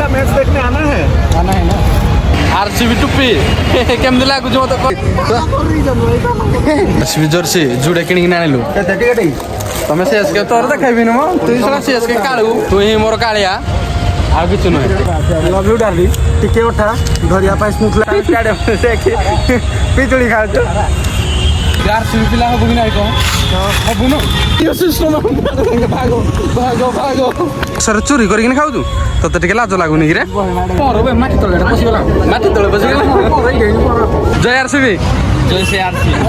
का मैच देखने आना है ना। आरसीबी टुप्पी केमती लागुଛି मते आरसीबी जर्सी जुड़े किणी आनिलु तमे सीएसके तोर देखाइबिन म तू सला सीएसके काळू तू ही मोर काळिया आ किछु नय लव यू डार्लिंग टिके उठा धरिया पाइस मुखला स्टेडियम देखि पिचुड़ी खाछ आरसीबी पिला हबु कि नाही को हबु न यो सिस्टम भागो भागो भागो सर चोरी करिकिन खाउ तू तते टिके लाज लागुनी कि रे पर बे माटी तळे पसिगला माटी तळे पसिगला जय आरसीबी जय से RCB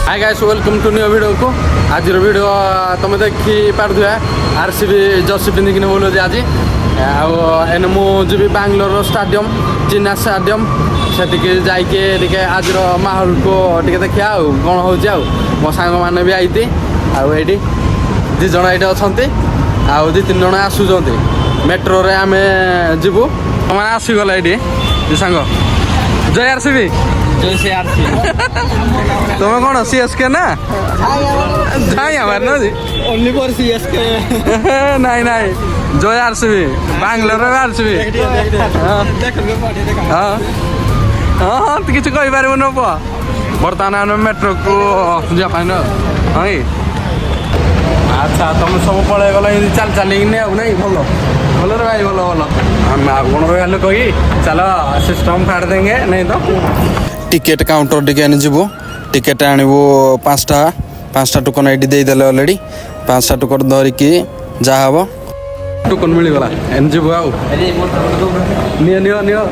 hi guys welcome to new video को आज वीडियो तुम देखी पार्थ्या आरसीबी जर्सी पिंधिकिन बोलो आज एने मुझे बांग्लोर स्टाडियम चिन्ना स्टाडियम से जाके आज माहौल को देखिया कौन हो मो सांग मैंने भी आई आई दिज ये अच्छा आउ दी तीन जन आसुँच मेट्रो रे आम जीवु मैंने आसीगला ये सांग जय आरसीबी जय से आरसीबी तुम कौन सीएसके ना जाई हमार ना जी ओनली फॉर सीएसके नहीं नहीं जय आरसीबी बांग्लोर आरसीबी हाँ हाँ तो किसी कही पार न बर्तमान आम मेट्रो को जापान हाँ अच्छा तुम सब पलि गल चल चलिए नहीं भल भल रे भाई भल भल आम कौन रहा कही चलो सिस्टम फाड़ देंगे नहीं तो टिकेट काउंटर टिके जीवु टिकेट आणबू पाँचटा टोकन ये देदेले अलरेडी 5टा टोकन धरिकी जहाँ हम टोकन मिलगला एन जीवु आउ नियो नियो नियो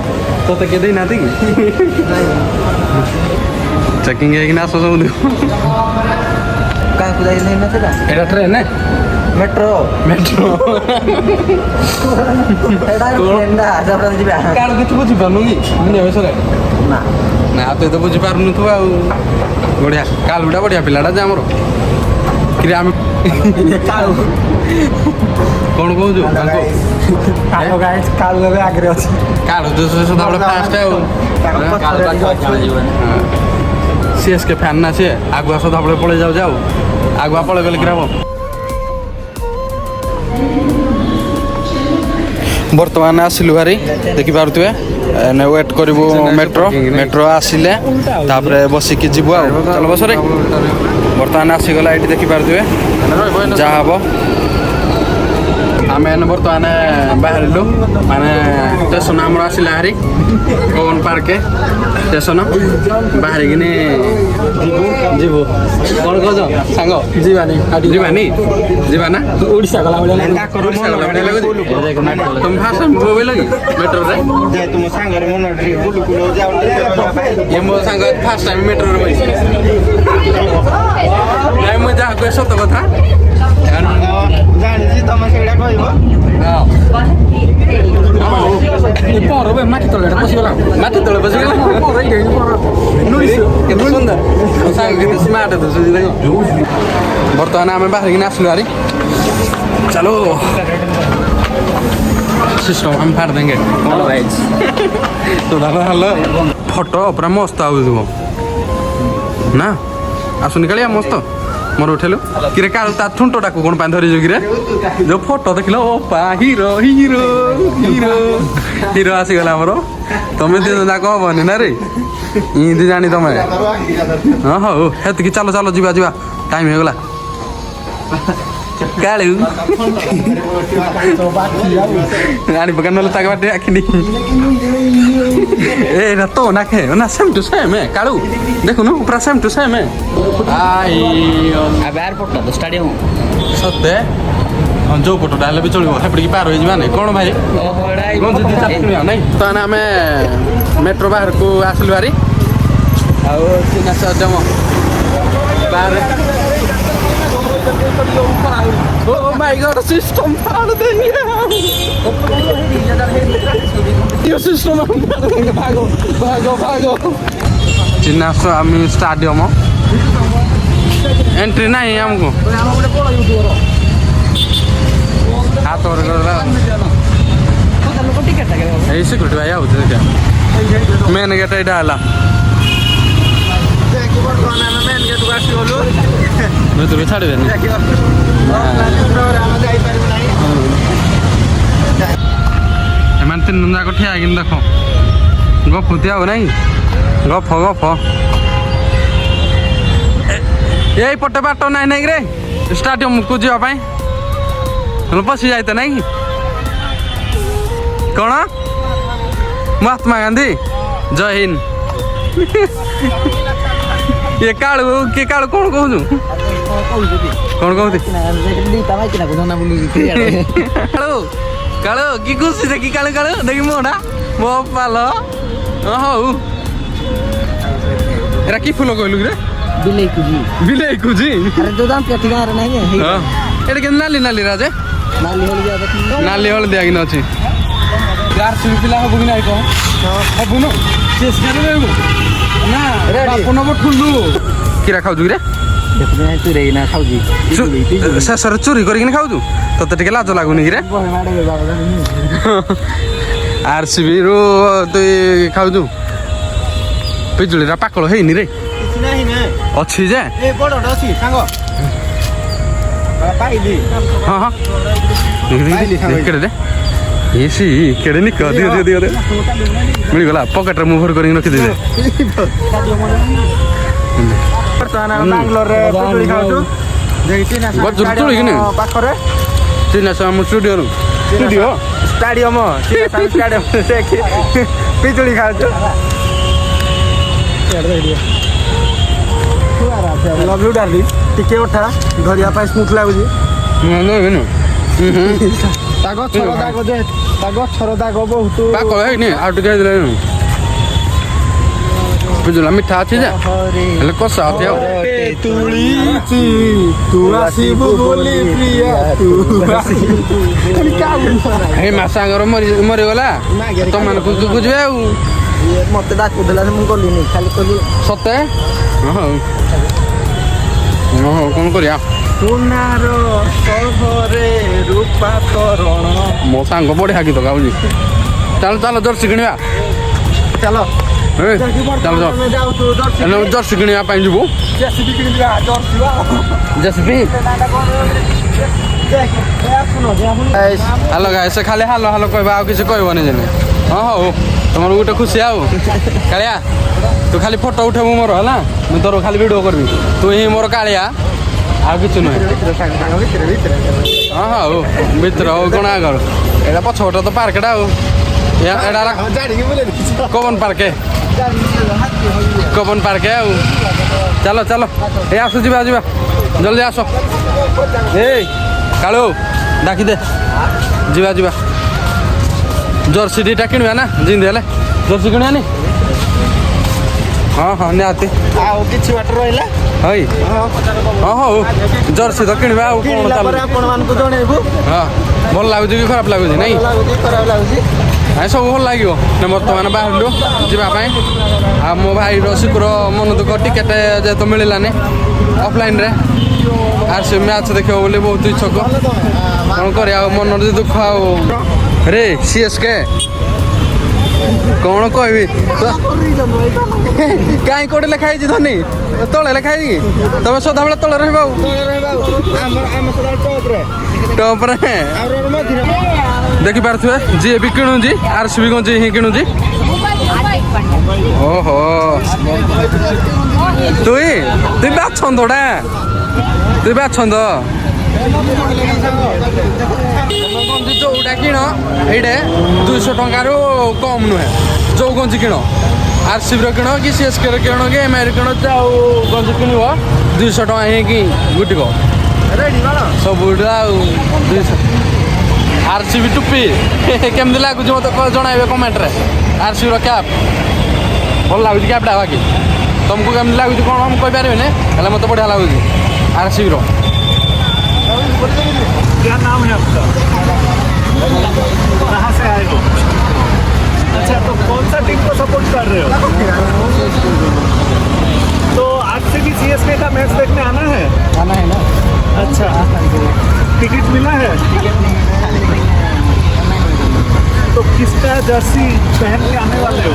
तो किए देना कि चेकिंग है आस सब एटा ट्रेन है मेट्रो मेट्रो कार किसी बुझीपारनु कि विषय ना ना तो ये बुझीपारनु थो बढ़िया कालुटा बढ़िया पिलाटा जे आमर कि आम कौन कहूँ कालू आगे अच्छे कालु जो सदाबले फास्ट सीएसके फैन ना सी आगुआ सदाबले पलि जाऊ आगुआ पलि गले कि बर्तमान आसिलु भारी देखि पारुथिबे वेट करिवो मेट्रो आसिले तापरे बसिकी जीवु आ चलो बस रे बर्तमान आसीगला ये देखि पारुथिबे जा हबो आम एने बर्तमान बाहरिलु माने स्टेशन आमर आसिला हारी पवन पार्क स्टेशन बाहरिकिनी जीवु कौन कह सांग जीवानी जीवानी जीवा ना ओडिशा गला तुम फास्ट मोबाइल लगी मेट्रो रे तुम सांग रे मन बुलु कुलो जाउ ये मो सांग फास्ट टाइम मेट्रो रे बैठ नहीं मु जा को सत कथा जानि तुम सेडा कहबो पर बे माटी तळे पसिगला माटी तळे पसिगला केते सुंदर सांग केते स्मार्ट है तो बर्तमान आम बाहर की आसलु हारी चलो सिस्टम हम फाड़ देंगे तो दादा हेलो फोटो पूरा मस्त आउथबो ना आसु निकालिया मस्त मोर उठेलु किरे का थुंटोटा को कोन पान धरि जोगी रे जो फोटो देखलो ओपा हीरो हीरो हीरो हीरो आसी गला हमरो तमे दिन ना कहबनी ना रे इदी जानी तमे हां हो हेत की चलो चलो जीवा जीवा टाइम हो गला कालू आनी बगन नले ताके बाटे आखिनी ए ना तो ना के ना सेम टू सेम है कालू देखो न पूरा सेम टू सेम है आई अब एयरपोर्ट तो स्टेडियम सत्य जो फोटो डाले भी चलो हेपड़ी की पार हो जावा नहीं कौन भाई कौन जदी चापनी नहीं तो ना हमें मेट्रो बाहर को आसलु बारी आ चिन्ना सजम बाहर ओ माय गॉड सिस्टम फाड़ देंगे ये सिस्टम फाड़ देंगे भागो भागो भागो चिन्ना स्टाडियम एंट्री नहीं हमको हाथ और सिक्यूरीटी भाई आउे मेन गेट यहाँ मेन गेट को आसगलु ଭିତରକୁ ଛାଡ଼ିବେନି ଏମାନେ ତିନି ଯାକ ଠିଆ ହେଇକିନି ଦେଖ ଗପୁତି ଆଉ ନାଇଁ ଗପ ଏଇପଟେ ବାଟ ନାଇଁ ନାଇଁ ରେ ଷ୍ଟାଡିୟମକୁ ଯିବା ପାଇଁ ପଶି ଯାଇତ ନାଇଁ କି କ'ଣ ମହାତ୍ମା ଗାନ୍ଧୀ ଜୟ ହିନ୍ଦ ଏ କାଳୁ କିଏ କାଳୁ କ'ଣ କହୁଛୁ କ'ଣ କହୁଛି କାଳୁ କି ଖୁସି ଦେଖି କାଳୁ ଦେଖି ମୋଟା ମୋ ପାଲ ହଉ ଏରା କି ଫୁଲ କହିଲୁ କିରେ ବିଲେଇ କୁଜି ଏଟା କେମିତି ନାଲି ନାଲି ରାଜେ ନାଲି ହଳଦିଆ କିନା ଅଛି ଆରସିବି ପିଲା ହବୁ କି ନାଇଁ କହ ହବୁନ ଚେଷ୍ଟାରେ ରହିବୁ ନା ବାପ ନବ ଠୁଲୁ କିରା ଖାଉଛୁ କିରେ ଶେଷରେ ଚୋରି କରିକିନି ଖାଉଛୁ ତତେ ଟିକେ ଲାଜ ଲାଗୁନି କିରେ ଆରସିବି ରୁ ତୁଇ ଖାଉଛୁ ପିଜୁଳିଟା ପାକଳ ହେଇନି ରେ ଅଛି ଯେ ହଁ ହଁ କେଡ଼େ କେଡ଼େ ନିକ ଦିଅ ମିଳିଗଲା ପକେଟରେ ମୁଁ ଭର କରିକି ରଖିଦେବି ବାଙ୍ଗଲୋରରେ ପିଜୁଳି ଖାଉଛୁ ପାଖରେ ଚିହ୍ନାସ ଆମ ଷ୍ଟୁଡ଼ିଓ ଷ୍ଟାଡିୟମ ପିଜୁଳି ଖାଉଛୁ ଲଭ୍ ୟୁ ଡାର୍ଲିଂ ଟିକେ ଉଠା ଧରିବା ପାଇଁ ସ୍ମୁଥ ଲାଗୁଛି ତା ଗଛର ଦାଗ ବହୁତ ପାକଳ ହେଇନି ଆଉ ଟିକେ ହେଇଥିଲା ପିଜୁଳି ମିଠା ଅଛି ଯେ ହେଲେ କଷା ଅଛି ଆଉ ତୁଳିଛି ତୁ ଆସିବୁ ବୋଲି ପ୍ରିୟା ତୁ ଏଇ ମା ସାଙ୍ଗର ମରିଗଲା ତମାନଙ୍କୁ ଯିବେ ଆଉ ମତେ ଡାକୁଥିଲା ମୁଁ ଗଲିନି ଖାଲି କହିଲି ସତେ ହଉ କ'ଣ କରିବା ସୁନାର ସହରେ ରୂପା ତରଣ ମୋ ସାଙ୍ଗ ବଢ଼ିଆ ଗୀତ ଗାଉଛି ଚାଲ ଜର୍ସି କିଣିବା ଚାଲ ଜର୍ସି କିଣିବା ପାଇଁ ଯିବୁ ଜେସିବି ହାଲୋ ଗାଏ ସେ ଖାଲି ହାଲୋ କହିବା ଆଉ କିଛି କହିବନି ଯେନେ ହଁ ହଉ ତମର ଗୋଟେ ଖୁସି ଆଉ କାଳିଆ ତୁ ଖାଲି ଫଟୋ ଉଠେଇବୁ ମୋର ହେଲା ମୁଁ ତୋର ଖାଲି ଭିଡ଼ିଓ କରିବି ତୁ ହିଁ ମୋର କାଳିଆ ଆଉ କିଛି ନୁହେଁ ହଁ ହଉ ଭିତରେ ହଉ କ'ଣ ଆଗର ଏଇଟା ପଛପଟ ତ ପାର୍କଟା ଆଉ ଏଇଟା କବନ ପାର୍କ ଆଉ ଚାଲ ଏ ଆସ ଯିବା ଜଲ୍ଦି ଆସ ଏଇ କାଳୁ ଡାକିଦେ ଯିବା ଜର୍ସି ଦୁଇଟା କିଣିବା ନା ଯେମିତି ହେଲେ ଜର୍ସି କିଣିବାନି ହଁ ନିହାତି ଆଉ କିଛି ବାଟ ରହିଲା ହଇ ହଁ ହଉ ଜର୍ସି ତ କିଣିବା ଆଉ କ'ଣ ଆପଣମାନଙ୍କୁ ଜଣେଇବୁ ହଁ ଭଲ ଲାଗୁଛି କି ଖରାପ ଲାଗୁଛି ନାଇଁ ଖରାପ ଲାଗୁଛି ନାଇଁ ସବୁ ଭଲ ଲାଗିବ ନା ବର୍ତ୍ତମାନ ବାହାରିଲୁ ଯିବା ପାଇଁ ଆଉ ମୋ ଭାଇର ଶୀଘ୍ର ମନ ଦୁଃଖ ଟିକେଟ୍ ଯେହେତୁ ମିଳିଲାନି ଅଫଲାଇନ୍ରେ ଆରସିବି ମ୍ୟାଚ୍ ଦେଖିବ ବୋଲି ବହୁତ ଇଚ୍ଛୁକ କ'ଣ କରିବା ଆଉ ମନରେ ଦୁଃଖ ଆଉ ରେ CSK କ'ଣ କହିବି କାହିଁ କୋଉଠି ଲେଖା ହେଇଛି ଧନୀ ତଳେ ଲେଖା ହେଇଛି କି ତମେ ସଦାବେଳେ ତଳେ ରହିବ ଆଉ ଟପ୍ରେ ଦେଖିପାରୁଥିବେ ଯିଏ ବି କିଣୁଛି ଆରସିବି ଗଞ୍ଜି ହିଁ କିଣୁଛି ଓହୋ ତୁଇ ବାଛନ୍ଦଟା ତୁଇ ବାଛନ୍ଦ ଯୋଉଟା କିଣ ଏଇଟା 200 ଟଙ୍କାରୁ କମ୍ ନୁହେଁ ଯୋଉ ଗଞ୍ଜି କିଣ ଆରସିବିର କିଣ କି CSKର କିଣ କି MIର କିଣ ଆଉ ଗଞ୍ଜି କିଣିବ 200 ଟଙ୍କା ହେଇକି ଗୁଟିକ ସବୁଟା ଆଉ 200 ଆରସିବି ଟୁପି କେମିତି ଲାଗୁଛି ମୋତେ ଜଣାଇବେ କମେଣ୍ଟରେ ଆରସିବିର କ୍ୟାପ୍ ଭଲ ଲାଗୁଛି କ୍ୟାପ୍ଟା ବାକି ତମକୁ କେମିତି ଲାଗୁଛି କ'ଣ ମୁଁ କହିପାରିବିନି ହେଲେ ମୋତେ ବଢ଼ିଆ ଲାଗୁଛି ଆରସିବିର क्या नाम है आपका कहाँ से आए हो अच्छा तो कौन सा टीम को सपोर्ट कर रहे हो तो आज से भी CSK का मैच देखने आना है ना अच्छा टिकट मिला है तो किसका जर्सी पहन के आने वाले हो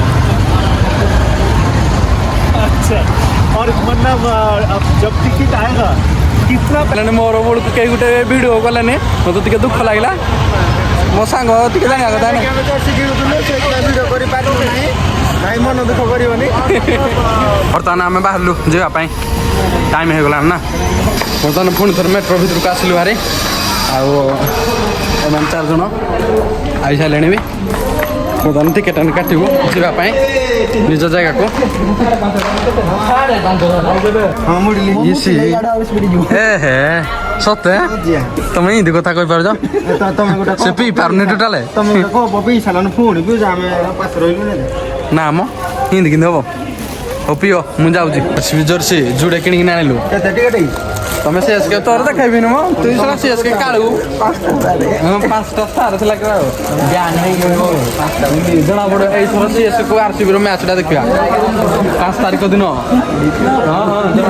अच्छा और मतलब अब जब टिकट आएगा किस ହେଲାନି ମୋର ବେଳକୁ କେହି ଗୋଟେ ଭିଡ଼ିଓ କଲେନି ମୋତେ ଟିକେ ଦୁଃଖ ଲାଗିଲା ମୋ ସାଙ୍ଗ ଟିକେ ଜାଣିବା କଥା ନା ଆମେ ଜର୍ସି କିଣୁଥିଲୁ ସେଇଥିପାଇଁ ଭିଡ଼ିଓ କରିପାରିଲୁ ନାହିଁ ଭାଇ ମନ ଦୁଃଖ କରିବନି। ବର୍ତ୍ତମାନ ଆମେ ବାହାରିଲୁ ଯିବା ପାଇଁ ଟାଇମ୍ ହେଇଗଲାଣି ନା ବର୍ତ୍ତମାନ ପୁଣି ଥରେ ମେଟ୍ରୋ ଭିତରକୁ ଆସିଲୁ ଭାରି ଆଉ ଏମାନେ 4 ଜଣ ଆଇସାରିଲେଣି ବି ବର୍ତ୍ତମାନ ଟିକେଟ୍ କାଟିବୁ ଯିବା ପାଇଁ ନିଜ ଜାଗାକୁ ହଁ ମୁଡ଼ିଲି ଏ ହେ ସତେ ତମେ ଏମିତି କଥା କହିପାରୁଛ ତମେ ଗୋଟେ ସେ ପିଇ ପାରୁନି ଟୋଟାଲେ ତମେ ଗୋଟେ କହ ପିଇ ସାରିଲାନି ପୁଣି ପିଉଛ ଆମେ ପାଖରେ ରହିଲୁ ନା ମ ଏମିତି କେମିତି ହବ ହଉ ପିଅ ମୁଁ ଯାଉଛି ଜର୍ସି ଯୁଡ଼େ କିଣିକି ଆଣିଲୁ କେତେ ଟିକେଟ୍ ତମେ ସିଏସ୍କେ ତୋର ଦେଖାଇବିନି ମ ତୁଇ ସେଟା ସିଏସ୍କେ କାଳୁ 5ଟା ଷ୍ଟାର ଥିଲା କି ଆଉ ଜଣା ପଡ଼ିବ ଏଇଥର ସିଏସ୍କେ ଆରସିବିର ମ୍ୟାଚ୍ଟା ଦେଖିବା 5 ତାରିଖ ଦିନ ହଁ ଜଣା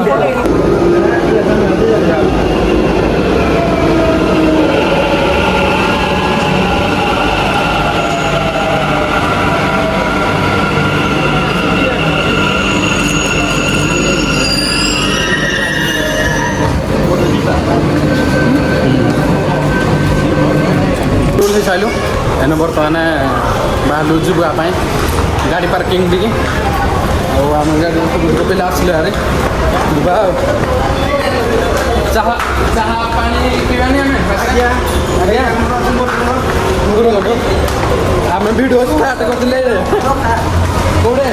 ଖାଇଲୁ ଏନେ ବର୍ତ୍ତମାନ ବାହାରିଲୁ ଯିବା ପାଇଁ ଗାଡ଼ି ପାର୍କିଂ ଟିକେ ଆଉ ଆମ ଗାଡ଼ି ପିଲା ଆସିଲେ ଆରେ ଯିବା ଆଉ ଚାହା ପାଣି ପିଇବାନି ଆମେ ଆଜ୍ଞା ଆମେ ଭିଡ଼ିଓ ଷ୍ଟାର୍ଟ କରିଥିଲେ କୋଉଠି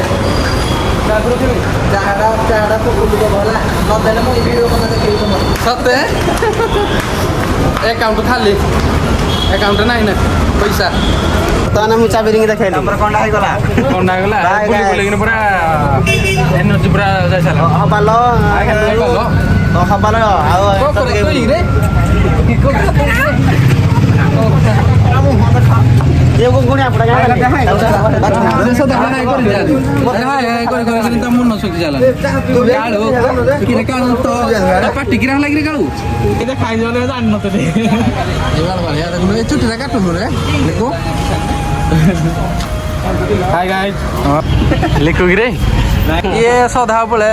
ସତେ ଏକାଉଣ୍ଟ ଖାଲି ଏକାଉଣ୍ଟ ନାହିଁ ନା ପଇସା ତାହେଲେ ମୁଁ ଚାବି ରିଙ୍ଗ ଦେଖେଇଲି ତମର କଣ୍ଡା ହେଇଗଲା ବୁଲି ବୁଲିକିନି ପୁରା ଏନର୍ଜି ପୁରା ଯାଇସାରିଲା ହବାଲ ହବାଲ ଆଉ ମନ ଶୁଖି ଚାଲ ପାଟିକିରା ଲାଗିରେ କାଳୁ ଖାଇଦେଲେ ଜାଣିନଥିଲି ଚୁଟିଟା କାଟୁନୁ ରେ ଲିଖୁ କିରେ ଇଏ ସଦାବେଳେ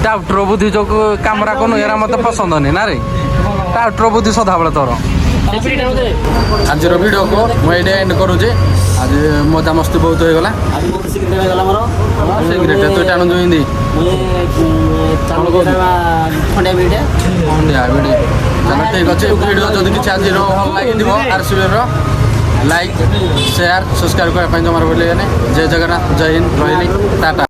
ଟାଉଟର ବୁଦ୍ଧି ଯୋଉ କାମରା କନୁ ଏରା ମତେ ପସନ୍ଦ ନି ନା ରେ ଟାଉଟର ବୁଦ୍ଧି ସଦାବେଳେ ତୋର ଆଜିର ଭିଡ଼ିଓକୁ ମୁଁ ଏଇଟା ଏଣ୍ଡ କରୁଛି ଆଜି ମଜାମସ୍ତି ବହୁତ ହେଇଗଲା ସିଗ୍ରେଟ୍ ତୁ ଟାଣୁଛୁ ହିନ୍ଦୀ ଖଣ୍ଡିଆ ଭିଡ଼ି ତାହେଲେ ଠିକ୍ ଅଛି ଭିଡ଼ିଓ ଯଦି କିଛି ଆଜିର ଭଲ ଲାଗିଥିବ ଆରସିବିର ଲାଇକ୍ ସେୟାର ସବସ୍କ୍ରାଇବ୍ କରିବା ପାଇଁ ଜମାର ଭୁଲିବେନି ଜୟ ଜଗନ୍ନାଥ ଜୟ ହିନ୍ଦ ରହିଲି ଟାଟା।